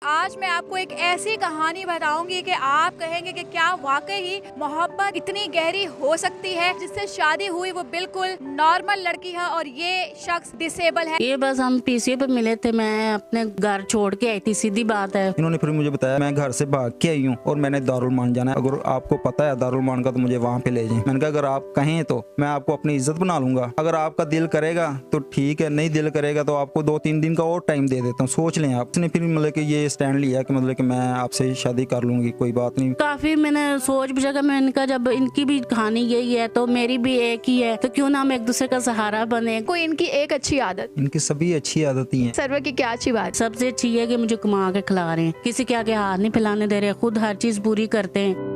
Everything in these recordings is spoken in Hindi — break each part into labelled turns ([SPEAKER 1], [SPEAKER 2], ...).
[SPEAKER 1] आज मैं आपको एक ऐसी कहानी बताऊंगी कि आप कहेंगे कि क्या वाकई ही मोहब्बत इतनी गहरी हो सकती है। जिससे शादी हुई वो बिल्कुल नॉर्मल लड़की है और ये शख्स डिसेबल है।
[SPEAKER 2] ये बस हम पीसीए पे मिले थे, मैं अपने घर छोड़ के आई थी, सीधी बात है।
[SPEAKER 3] इन्होंने फिर मुझे बताया मैं घर से भाग के आई हूँ और मैंने दारुल मान जाना है, अगर आपको पता है दारुल मान का तो मुझे वहाँ पे ले जाएं। मैंने कहा अगर आप कहें तो मैं आपको अपनी इज्जत बना लूंगा, अगर आपका दिल करेगा तो ठीक है, नहीं दिल करेगा तो आपको 2-3 दिन का और टाइम दे देता हूँ, सोच लें आप। उसने फिर मतलब कि ये स्टैंड लिया कि मतलब कि मैं आपसे शादी कर लूंगी, कोई बात नहीं।
[SPEAKER 2] काफी मैंने सोच भी जगह मैंने कहा जब इनकी भी कहानी यही है तो मेरी भी एक ही है, तो क्यों ना हम एक दूसरे का सहारा बने।
[SPEAKER 1] कोई इनकी एक अच्छी आदत,
[SPEAKER 3] इनकी सभी अच्छी आदतें हैं।
[SPEAKER 1] सरवर की क्या अच्छी बात?
[SPEAKER 2] सबसे अच्छी है कि मुझे कमा के खिला रहे हैं, किसी के आगे हाथ नहीं फैलाने दे रहे, खुद हर चीज पूरी करते हैं।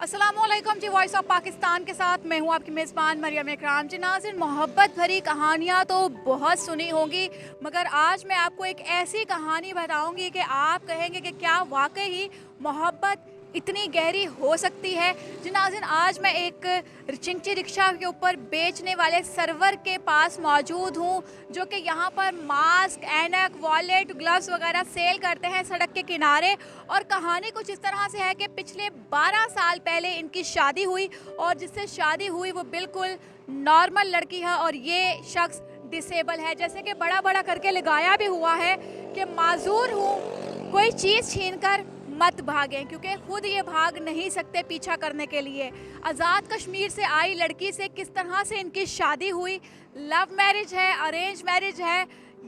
[SPEAKER 1] अस्सलामुअलैकुम जी, वॉइस ऑफ पाकिस्तान के साथ मैं हूँ आपकी मेज़बान मरियम इकराम जी। नाज़रीन, मोहब्बत भरी कहानियाँ तो बहुत सुनी होंगी, मगर आज मैं आपको एक ऐसी कहानी बताऊँगी कि आप कहेंगे कि क्या वाकई ही मोहब्बत इतनी गहरी हो सकती है। जी नाज़रीन, आज मैं एक चिंची रिक्शा के ऊपर बेचने वाले सरवर के पास मौजूद हूँ, जो कि यहाँ पर मास्क, ऐनक, वॉलेट, ग्लव्स वगैरह सेल करते हैं सड़क के किनारे। और कहानी कुछ इस तरह से है कि पिछले 12 साल पहले इनकी शादी हुई और जिससे शादी हुई वो बिल्कुल नॉर्मल लड़की है और ये शख्स डिसेबल है। जैसे कि बड़ा बड़ा करके लगाया भी हुआ है कि माजूर हूँ, कोई चीज़ छीनकर मत भागें, क्योंकि खुद ये भाग नहीं सकते पीछा करने के लिए। आज़ाद कश्मीर से आई लड़की से किस तरह से इनकी शादी हुई, लव मैरिज है, अरेंज मैरिज है,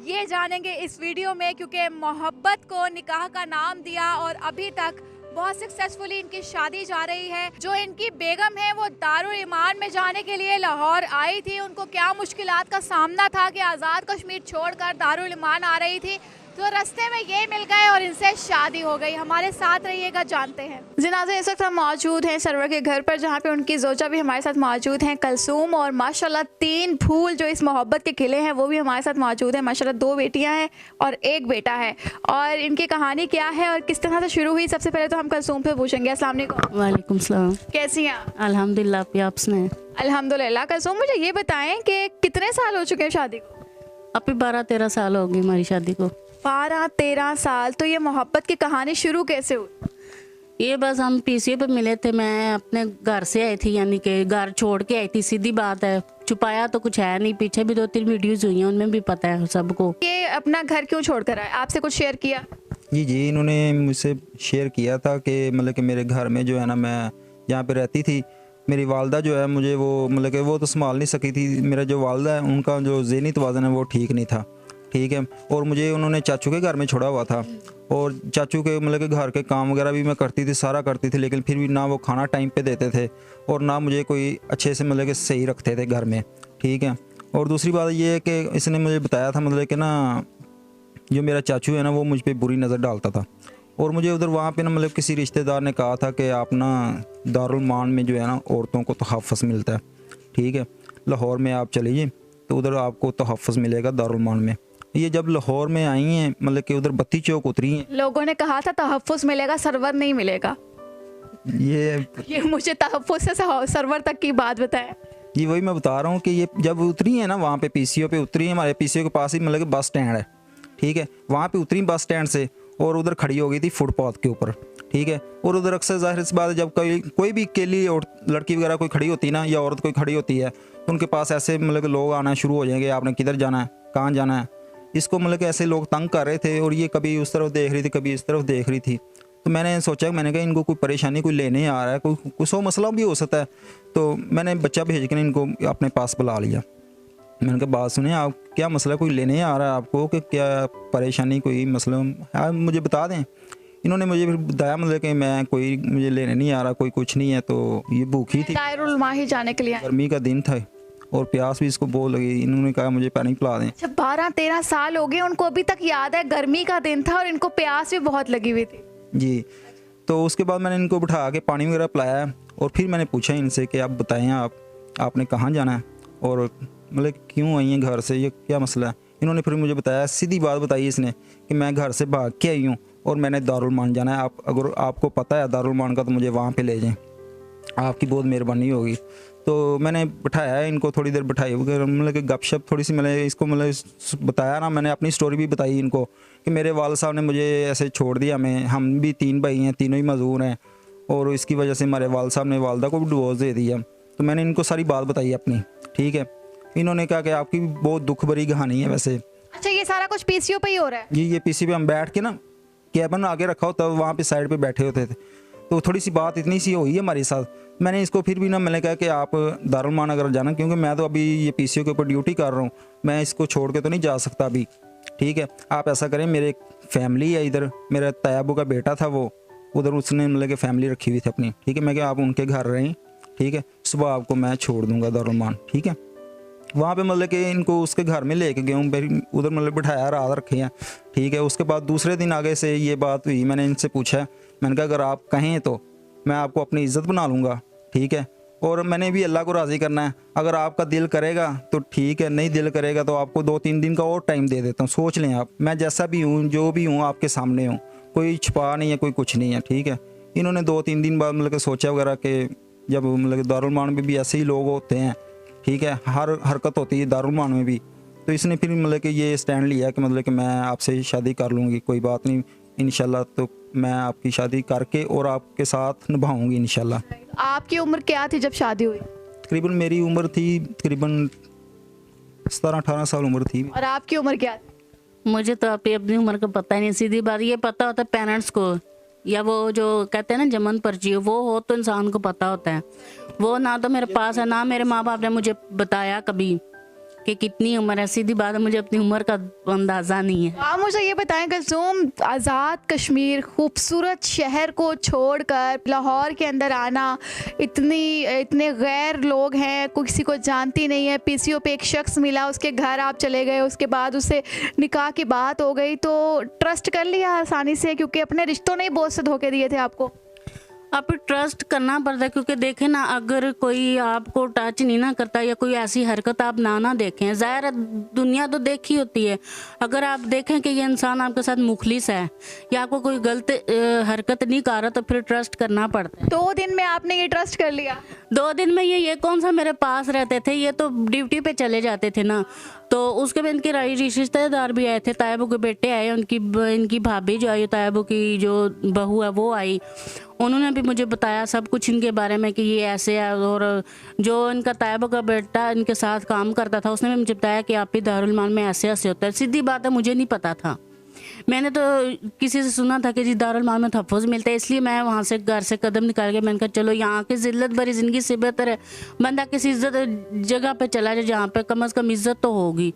[SPEAKER 1] ये जानेंगे इस वीडियो में। क्योंकि मोहब्बत को निकाह का नाम दिया और अभी तक बहुत सक्सेसफुली इनकी शादी जा रही है। जो इनकी बेगम है वो दारुल ईमान में जाने के लिए लाहौर आई थी। उनको क्या मुश्किलात का सामना था कि आज़ाद कश्मीर छोड़कर दारुल ईमान आ रही थी, तो रास्ते में ये मिल गए और इनसे शादी हो गई। हमारे साथ रहिएगा, जानते हैं। जनाज़े इस वक्त हम मौजूद हैं सरवर के घर पर, जहाँ पे उनकी जोजा भी हमारे साथ मौजूद हैं, कलसूम, और माशाल्लाह 3 फूल जो इस मोहब्बत के खिले हैं वो भी हमारे साथ मौजूद हैं। माशाल्लाह 2 बेटियां हैं और 1 बेटा है। और इनकी कहानी क्या है और किस तरह से शुरू हुई, सबसे पहले तो हम कलसूम पे पूछेंगे। अस्सलाम वालेकुम।
[SPEAKER 2] वालेकुम सलाम।
[SPEAKER 1] कैसी हैं आप?
[SPEAKER 2] अल्हम्दुलिल्लाह, आप सुनाएं।
[SPEAKER 1] अल्हम्दुलिल्लाह। कलसूम, मुझे ये बताएं कि कितने साल हो चुके हैं शादी को?
[SPEAKER 2] अभी 12-13 साल हो गई हमारी शादी को।
[SPEAKER 1] 12-13 साल। तो ये मोहब्बत की कहानी शुरू कैसे हुई?
[SPEAKER 2] ये बस हम पीसीए पे मिले थे, मैं अपने घर से आई थी, यानी कि घर छोड़ के आई थी, सीधी बात है। छुपाया तो कुछ है नहीं, पीछे भी 2-3 वीडियोस हुई हैं, उनमें भी पता है सबको।
[SPEAKER 1] ये अपना घर क्यों छोड़कर आए? आपसे कुछ शेयर किया?
[SPEAKER 3] जी, इन्होंने मुझसे शेयर किया था कि मतलब कि मेरे घर में जो है ना, मैं यहाँ पे रहती थी, मेरी वालदा जो है मुझे वो मतलब कि वो तो संभाल नहीं सकी थी। मेरा जो वालदा है उनका जो ज़हनी तवाज़ुन है वो ठीक नहीं था, ठीक है। और मुझे उन्होंने चाचू के घर में छोड़ा हुआ था और चाचू के मतलब कि घर के काम वगैरह भी मैं करती थी, सारा करती थी, लेकिन फिर भी ना वो खाना टाइम पे देते थे और ना मुझे कोई अच्छे से मतलब कि सही रखते थे घर में, ठीक है। और दूसरी बात ये है कि इसने मुझे बताया था मतलब कि ना जो मेरा चाचू है ना वो मुझ पर बुरी नज़र डालता था। और मुझे उधर वहाँ पे ना मतलब किसी रिश्तेदार ने कहा था कि आप ना दारुल मान में जो है ना औरतों को तहफ़्फ़ुज़ मिलता है, ठीक है, लाहौर में आप चलिए तो उधर आपको तहफ़्फ़ुज़ मिलेगा दारुल मान में। ये जब लाहौर में आई हैं मतलब कि उधर बत्ती चौक उतरी हैं,
[SPEAKER 1] लोगों ने कहा था तहफ़्फ़ुज़ मिलेगा, सरवर नहीं मिलेगा। ये मुझे तहफ़्फ़ुज़ से सरवर तक की बात बताएं।
[SPEAKER 3] ये वही मैं बता रहा हूँ कि ये जब उतरी है ना वहाँ पे पीसीओ पे उतरी है, हमारे पीसीओ के पास ही मतलब कि बस स्टैंड है, ठीक है, वहाँ पे उतरी बस स्टैंड से और उधर खड़ी हो गई थी फुटपाथ के ऊपर, ठीक है। और उधर अक्सर ज़ाहिर सी बात है जब कोई भी अकेली और लड़की वगैरह कोई खड़ी होती है ना, या औरत कोई खड़ी होती है, तो उनके पास ऐसे मतलब कि लोग आना शुरू हो जाएंगे, आपने किधर जाना है, कहाँ जाना है। इसको मतलब कि ऐसे लोग तंग कर रहे थे और ये कभी उस तरफ देख रही थी, कभी इस तरफ देख रही थी। तो मैंने सोचा, मैंने कहा इनको कोई परेशानी कोई लेने आ रहा है, कोई सौ मसला भी हो सकता है। तो मैंने बच्चा भेज कर इनको अपने पास बुला लिया। मैंने कहा बात सुने, आप क्या मसला कोई लेने आ रहा है आपको, कि क्या परेशानी कोई मसला आप मुझे बता दें। इन्होंने मुझे फिर बताया मतलब कि मैं कोई मुझे लेने नहीं आ रहा, कोई कुछ नहीं है। तो ये भूखी थी,
[SPEAKER 1] दारुल माही जाने के लिए,
[SPEAKER 3] गर्मी का दिन था और प्यास भी इसको बहुत लगी। इन्होंने कहा मुझे पानी पिला दें।
[SPEAKER 1] जब 12-13 साल हो गए, उनको अभी तक याद है गर्मी का दिन था और इनको प्यास भी बहुत लगी हुई थी। जी।
[SPEAKER 3] तो उसके बाद मैंने इनको बिठा के पानी वगैरह पिलाया और फिर मैंने पूछा इनसे कि आप बताएं आपने कहाँ जाना है और मतलब क्यों आई हैं घर से, ये क्या मसला है। इन्होंने फिर मुझे बताया, सीधी बात बताई इसने कि मैं घर से भाग के आई हूँ और मैंने दारुल मान जाना है, आप अगर आपको पता है दारुल मान का तो मुझे वहाँ पे ले जाएं। आपकी बहुत मेहरबानी होगी। तो मैंने बिठाया इनको, थोड़ी देर बिठाई वगैरह, मतलब कि गपशप थोड़ी सी मैंने इसको मतलब बताया ना, मैंने अपनी स्टोरी भी बताई इनको कि मेरे वाल साहब ने मुझे ऐसे छोड़ दिया, हम भी 3 भाई हैं, तीनों ही मजदूर हैं, और इसकी वजह से हमारे वाल साहब ने वालदा को भी डिवोर्स दे दिया। तो मैंने इनको सारी बात बताई अपनी, ठीक है। इन्होंने कहा कि आपकी बहुत दुख भरी कहानी है वैसे।
[SPEAKER 1] अच्छा, ये सारा कुछ पीसीओ पे ही हो रहा है?
[SPEAKER 3] ये पीसी पे हम बैठ के ना, कैबन आगे रखा होता, वहाँ पे साइड पे बैठे होते थे, तो थोड़ी सी बात इतनी सी हुई है हमारे साथ। मैंने इसको फिर भी ना, मैंने कहा कि आप दारुल मान अगर जाना, क्योंकि मैं तो अभी ये पीसीओ के ऊपर ड्यूटी कर रहा हूँ, मैं इसको छोड़ के तो नहीं जा सकता अभी, ठीक है। आप ऐसा करें, मेरे फैमिली है इधर, मेरा तैयबू का बेटा था वो उधर, उसने मतलब कि फैमिली रखी हुई थी अपनी, ठीक है। मैं क्या, आप उनके घर रहें, ठीक है, सुबह आपको मैं छोड़ दूँगा दारुल मान, ठीक है। वहाँ पे मतलब कि इनको उसके घर में लेके गया हूँ, उधर मतलब बिठाया, रात रखे हैं, ठीक है। उसके बाद दूसरे दिन आगे से ये बात हुई, मैंने इनसे पूछा, मैंने कहा अगर आप कहें तो मैं आपको अपनी इज़्ज़त बना लूँगा, ठीक है। और मैंने भी अल्लाह को राज़ी करना है, अगर आपका दिल करेगा तो ठीक है, नहीं दिल करेगा तो आपको 2-3 दिन का और टाइम दे देता हूँ, सोच लें आप। मैं जैसा भी हूँ, जो भी हूँ, आपके सामने हूँ, कोई छुपा नहीं है, कोई कुछ नहीं है, ठीक है। इन्होंने 2-3 दिन बाद मतलब कि सोचा वगैरह कि जब मतलब कि दारुल मान में भी ऐसे ही लोग होते हैं, ठीक है, हर हरकत होती है दारुल मान में भी। तो इसने फिर मतलब कि ये स्टैंड लिया कि मतलब कि मैं आपसे शादी कर लूँगी, कोई बात नहीं, इंशाल्लाह तो मैं आपकी शादी करके और आपके साथ निभाऊंगी इंशाल्लाह।
[SPEAKER 1] आपकी उम्र क्या थी जब शादी हुई?
[SPEAKER 3] तकरीबन मेरी उम्र थी तकरीबन 17-18 साल उम्र थी।
[SPEAKER 1] और आपकी उम्र क्या थी?
[SPEAKER 2] मुझे तो अपनी उम्र का पता ही नहीं। सीधी बात, ये पता होता है पेरेंट्स को, या वो जो कहते हैं ना जमन पर्ची, वो हो तो इंसान को पता होता है। वो ना तो मेरे पास है, ना मेरे माँ बाप ने मुझे बताया कभी कि कितनी उम्र है। सीधी बात है, मुझे अपनी उम्र का अंदाज़ा नहीं है।
[SPEAKER 1] आप मुझे ये बताएं, कलसूम, आज़ाद कश्मीर खूबसूरत शहर को छोड़कर लाहौर के अंदर आना, इतने गैर लोग हैं, किसी को जानती नहीं है, पीसीओ पे एक शख्स मिला, उसके घर आप चले गए, उसके बाद उससे निकाह की बात हो गई, तो ट्रस्ट कर लिया आसानी से? क्योंकि अपने रिश्तों ने ही बहुत से धोखे दिए थे आपको।
[SPEAKER 2] आप ट्रस्ट करना पड़ता है, क्योंकि देखें ना, अगर कोई आपको टच नहीं ना करता या कोई ऐसी हरकत आप ना देखें, ज़ाहिर है दुनिया तो देखी होती है, अगर आप देखें कि ये इंसान आपके साथ मुखलिस है या आपको कोई गलत हरकत नहीं कर रहा, तो फिर ट्रस्ट करना पड़ता है।
[SPEAKER 1] 2 दिन में आपने ये ट्रस्ट कर लिया?
[SPEAKER 2] 2 दिन में ये कौन सा मेरे पास रहते थे, ये तो ड्यूटी पे चले जाते थे ना। तो उसके बाद इनके रिश्तेदार भी आए थे, तायबू के बेटे आए, इनकी भाभी जो आई, तायबू की जो बहू है वो आई, उन्होंने भी मुझे बताया सब कुछ इनके बारे में कि ये ऐसे है। और जो इनका तायबू का बेटा इनके साथ काम करता था, उसने भी मुझे बताया कि आप ही दारुल मान में ऐसे होता है। सीधी बात है, मुझे नहीं पता था, मैंने तो किसी से सुना था कि जी दारुल मान में तहफ़्फ़ुज़ मिलता है, इसलिए मैं वहाँ से घर से कदम निकाल के मैंने कहा चलो यहाँ की ज़िल्लत भरी ज़िंदगी से बेहतर है बंदा किसी इज़्ज़त जगह पे चला जाए जहाँ पे कम से कम इज़्ज़त तो होगी,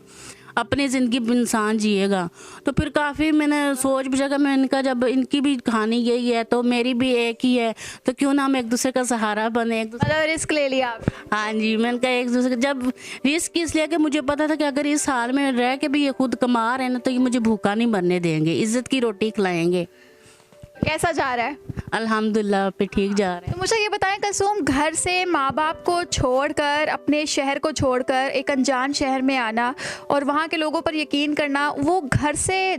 [SPEAKER 2] अपनी ज़िंदगी इंसान जिएगा। तो फिर काफ़ी मैंने सोच बुझा कर मैंने कहा जब इनकी भी कहानी यही है तो मेरी भी एक ही है, तो क्यों ना हम एक दूसरे का सहारा बने, एक दूसरे।
[SPEAKER 1] मतलब रिस्क ले लिया आप?
[SPEAKER 2] हाँ जी, मैंने कहा एक दूसरे का, जब रिस्क इसलिए कि मुझे पता था कि अगर इस हाल में रह के भी ये खुद कमा रहे हैं ना, तो ये मुझे भूखा नहीं मरने देंगे, इज्जत की रोटी खिलाएंगे।
[SPEAKER 1] कैसा जा रहा है?
[SPEAKER 2] अल्हम्दुलिल्लाह पे ठीक जा रहा है।
[SPEAKER 1] तो मुझे ये बताएं कलसूम, घर से माँ बाप को छोड़कर, अपने शहर को छोड़कर एक अनजान शहर में आना और वहाँ के लोगों पर यकीन करना, वो घर से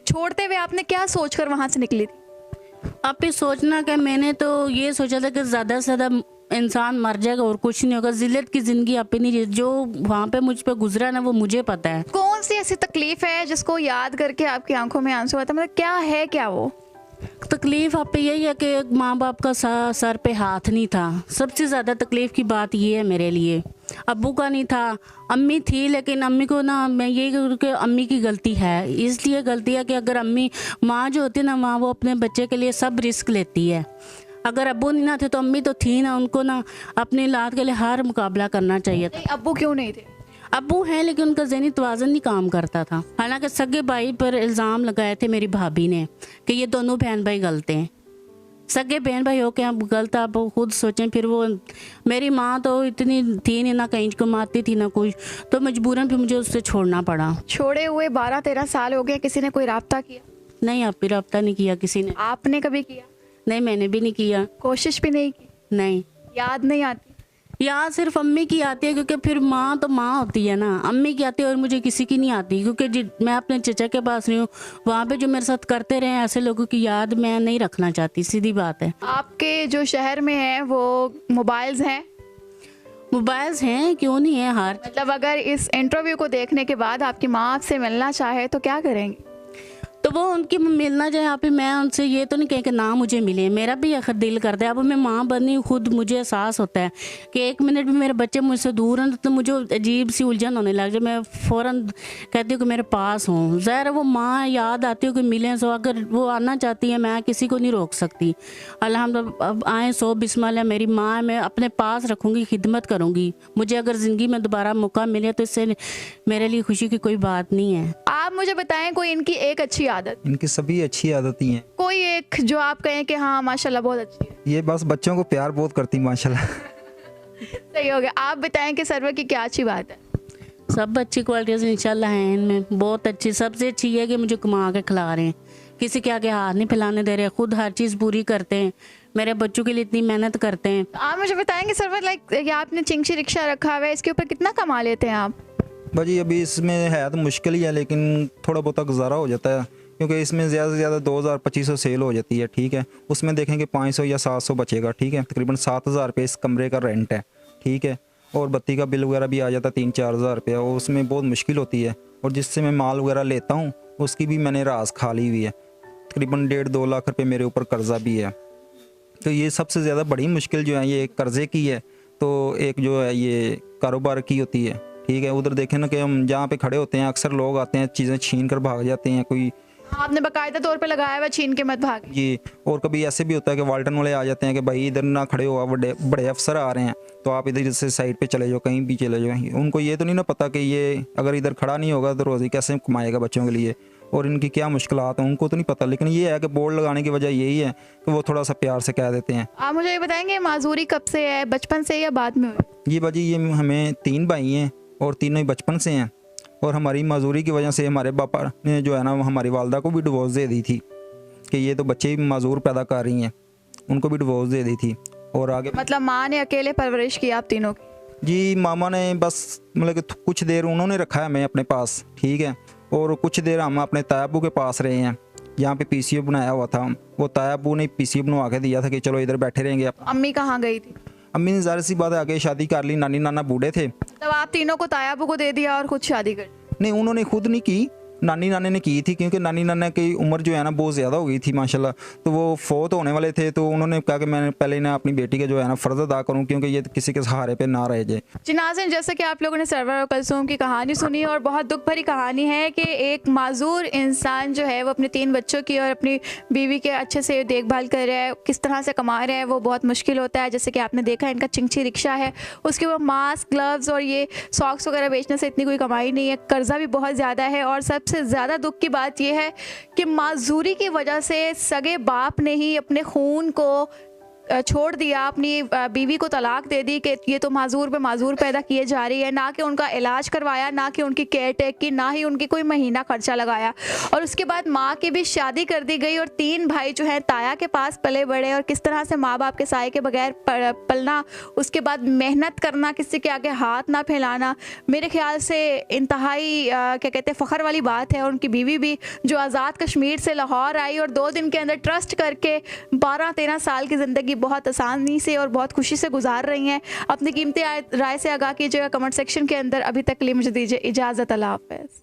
[SPEAKER 1] छोड़ते हुए आपने क्या सोचकर वहाँ से निकली थी?
[SPEAKER 2] आप भी सोचना कि मैंने तो ये सोचा था कि ज़्यादा से ज़्यादा इंसान मर जाएगा और कुछ नहीं होगा, जिल्लत की ज़िंदगी आप ही नहीं, जो वहाँ पे मुझ पे गुजरा ना वो मुझे पता है।
[SPEAKER 1] कौन सी ऐसी तकलीफ है जिसको याद करके आपकी आंखों में आंसू आता, मतलब क्या है, क्या वो
[SPEAKER 2] तकलीफ आप पे यही है कि माँ बाप का सर पे हाथ नहीं था। सबसे ज़्यादा तकलीफ़ की बात ये है मेरे लिए, अब्बू का नहीं था, अम्मी थी, लेकिन अम्मी को ना मैं यही कहूँ कि अम्मी की गलती है, इसलिए गलती है कि अगर अम्मी, माँ जो होती है ना माँ, वो अपने बच्चे के लिए सब रिस्क लेती है। अगर अब्बू नहीं ना थे तो अम्मी तो थी ना, उनको ना अपनी औलाद के लिए हर मुकाबला करना चाहिए था।
[SPEAKER 1] अब्बू क्यों नहीं थे?
[SPEAKER 2] अब्बू हैं लेकिन उनका ज़हनी तवाज़ुन नहीं काम करता था। हालांकि सगे भाई पर इल्ज़ाम लगाए थे मेरी भाभी ने कि ये दोनों बहन भाई गलत हैं। सगे बहन भाई हो के आप गलत, आप खुद सोचें। फिर वो मेरी माँ तो इतनी थी नहीं, ना कहीं कमाती थी ना कुछ, तो मजबूरन फिर मुझे उससे छोड़ना पड़ा।
[SPEAKER 1] छोड़े हुए 12-13 साल हो गए, किसी ने कोई राब्ता किया?
[SPEAKER 2] नहीं, आप भी रब्ता नहीं किया किसी ने।
[SPEAKER 1] आपने कभी किया?
[SPEAKER 2] नहीं, मैंने भी नहीं किया।
[SPEAKER 1] कोशिश भी नहीं की?
[SPEAKER 2] नहीं,
[SPEAKER 1] याद नहीं आती?
[SPEAKER 2] यहाँ सिर्फ अम्मी की आती है, क्योंकि फिर माँ तो माँ होती है ना, अम्मी की आती है और मुझे किसी की नहीं आती, क्योंकि मैं अपने चचा के पास रही हूँ, वहाँ पे जो मेरे साथ करते रहे ऐसे लोगों की याद मैं नहीं रखना चाहती, सीधी बात है।
[SPEAKER 1] आपके जो शहर में है वो मोबाइल्स हैं?
[SPEAKER 2] मोबाइल्स हैं, क्यों नहीं है हर।
[SPEAKER 1] मतलब अगर इस इंटरव्यू को देखने के बाद आपकी माँ आपसे मिलना चाहे तो क्या करेंगी?
[SPEAKER 2] तो वो उनकी मिलना चाहे यहाँ पे, मैं उनसे ये तो नहीं कहें कि ना मुझे मिले, मेरा भी आखिर दिल करता है। अब मैं माँ बनी खुद, मुझे एहसास होता है कि एक मिनट भी मेरे बच्चे मुझसे दूर हैं तो मुझे अजीब सी उलझन होने लग जाए, मैं फ़ौरन कहती हूँ कि मेरे पास हों। ज़ाहिर है वो माँ याद आती हो कि मिलें, सो अगर वो आना चाहती है मैं किसी को नहीं रोक सकती। अल्हम्दुलिल्लाह अब आए सो बिस्मिल्लाह, मेरी माँ है, मैं अपने पास रखूँगी, खिदमत करूँगी। मुझे अगर ज़िंदगी में दोबारा मौका मिले तो इससे मेरे लिए खुशी की कोई बात नहीं है।
[SPEAKER 1] आप मुझे बताएं कोई इनकी एक अच्छी आदत,
[SPEAKER 3] इनकी सभी अच्छी आदतें हैं।
[SPEAKER 1] कोई एक जो आप कहें कि हाँ माशाल्लाह बहुत अच्छी है।
[SPEAKER 3] ये बस बच्चों को प्यार बहुत करती माशाल्लाह।
[SPEAKER 1] सही हो गया। आप बताएं कि सरवर की क्या अच्छी बात है?
[SPEAKER 2] सब अच्छी क्वालिटीज़ इंशाल्लाह हैं इनमें, बहुत अच्छी। सबसे अच्छी है कि मुझे कमा के खिला रहे हैं, किसी के आगे हाथ नहीं फैलाने दे रहे, खुद हर चीज़ पूरी करते हैं, मेरे बच्चों के लिए इतनी मेहनत करते हैं।
[SPEAKER 1] आप मुझे बताएंगे सरवर, लाइक ये आपने चिंगशी रिक्शा रखा हुआ है, इसके ऊपर कितना कमा लेते हैं आप?
[SPEAKER 3] भाजी अभी इसमें है तो मुश्किल ही है, लेकिन थोड़ा बहुत गुजारा हो जाता है, क्योंकि इसमें ज़्यादा से ज़्यादा 2000-2500 सेल हो जाती है। ठीक है, उसमें देखेंगे 500 या 700 बचेगा। ठीक है, तकरीबन 7000 रुपये इस कमरे का रेंट है। ठीक है, और बत्ती का बिल वगैरह भी आ जाता है 3-4 हज़ार रुपया, और उसमें बहुत मुश्किल होती है। और जिससे मैं माल वगैरह लेता हूँ उसकी भी मैंने रास खा ली हुई है, तकरीबन 1.5-2 लाख रुपये मेरे ऊपर कर्जा भी है। तो ये सबसे ज़्यादा बड़ी मुश्किल जो है ये कर्ज़े की है, तो एक जो है ये कारोबार की होती है। ठीक है, उधर देखें ना कि हम जहाँ पे खड़े होते हैं अक्सर लोग आते हैं, चीज़ें छीन कर भाग जाते हैं। कोई
[SPEAKER 1] आपने बाकायदा तौर पे लगाया हुआ छीन के मत भागे।
[SPEAKER 3] जी, और कभी ऐसे भी होता है कि वाल्टन वाले आ जाते हैं कि भाई इधर ना खड़े हो, बड़े बड़े अफसर आ रहे हैं तो आप इधर से साइड पे चले जाओ, कहीं भी चले जाओ। उनको ये तो नहीं ना पता कि ये अगर इधर खड़ा नहीं होगा तो रोज़ी कैसे कमाएगा बच्चों के लिए, और इनकी क्या मुश्किलात हैं उनको तो नहीं पता। लेकिन ये है कि बोर्ड लगाने की वजह यही है कि वो थोड़ा सा प्यार से कह देते हैं।
[SPEAKER 1] आप मुझे ये बताएंगे माजूरी कब से है, बचपन से या बाद में हुई?
[SPEAKER 3] जी बाजी, ये हमें 3 भाई हैं और तीनों ही बचपन से हैं, और हमारी माजूरी की वजह से हमारे पापा ने जो है ना हमारी वालदा को भी डिवोर्स दे दी थी कि ये तो बच्चे ही माजूर पैदा कर रही हैं, उनको भी डिवोर्स दे दी थी। और आगे
[SPEAKER 1] मतलब माँ ने अकेले परवरिश की आप तीनों की?
[SPEAKER 3] जी, मामा ने बस मतलब कि कुछ देर उन्होंने रखा है हमें अपने पास। ठीक है, और कुछ देर हम अपने तायाबू के पास रहे हैं, यहाँ पे पीसीओ बनाया हुआ था, वो तायाबू ने पीसीओ बनवा के दिया था कि चलो इधर बैठे रहेंगे।
[SPEAKER 1] अम्मी कहाँ गई थी?
[SPEAKER 3] अम्मी ने ज़ाहिर सी बात है आगे शादी कर ली, नानी नाना बूढ़े थे।
[SPEAKER 1] तब आप तीनों को तायाबू को दे दिया और खुद शादी कर ली?
[SPEAKER 3] नहीं, उन्होंने खुद नहीं की, नानी नाने ने की थी, क्योंकि नानी नाना की उम्र जो है ना बहुत ज़्यादा हो गई थी माशाल्लाह, तो वो फोत होने वाले थे। तो उन्होंने कहा कि मैं पहले ना अपनी बेटी के जो है ना फ़र्ज़ अदा करूं, क्योंकि ये किसी के सहारे पे ना रह जाए।
[SPEAKER 1] जी नाज़रीन, जैसे कि आप लोगों ने सरवर और कुलसूम की कहानी सुनी, और बहुत दुख भरी कहानी है कि एक माजूर इंसान जो है वो अपने 3 बच्चों की और अपनी बीवी के अच्छे से देखभाल कर रहा है, किस तरह से कमा रहा है वो बहुत मुश्किल होता है। जैसे कि आपने देखा इनका चिंगची रिक्शा है, उसके ऊपर मास्क, ग्लव्स और ये सॉक्स वगैरह बेचने से इतनी कोई कमाई नहीं है, कर्जा भी बहुत ज़्यादा है। और सबसे ज़्यादा दुख की बात यह है कि माजूरी की वजह से सगे बाप ने ही अपने खून को छोड़ दिया, अपनी बीवी को तलाक दे दी कि ये तो माजूर पे माजूर पैदा किए जा रही है, ना कि उनका इलाज करवाया, ना कि उनकी केयर टेक की, ना ही उनकी कोई महीना खर्चा लगाया। और उसके बाद माँ की भी शादी कर दी गई, और 3 भाई जो हैं ताया के पास पले बड़े, और किस तरह से माँ बाप के साए के बगैर पलना, उसके बाद मेहनत करना, किसी के आगे हाथ ना फैलाना, मेरे ख्याल से इंतहाई क्या कहते हैं फ़ख्र वाली बात है। और उनकी बीवी भी जो आज़ाद कश्मीर से लाहौर आई और 2 दिन के अंदर ट्रस्ट करके 12-13 साल की ज़िंदगी बहुत आसानी से और बहुत खुशी से गुजार रही हैं। अपनी कीमती राय से आगाह कीजिएगा कमेंट सेक्शन के अंदर। अभी तक के लिए मुझे दीजिए इजाज़त। अल्लाह हाफ़िज़।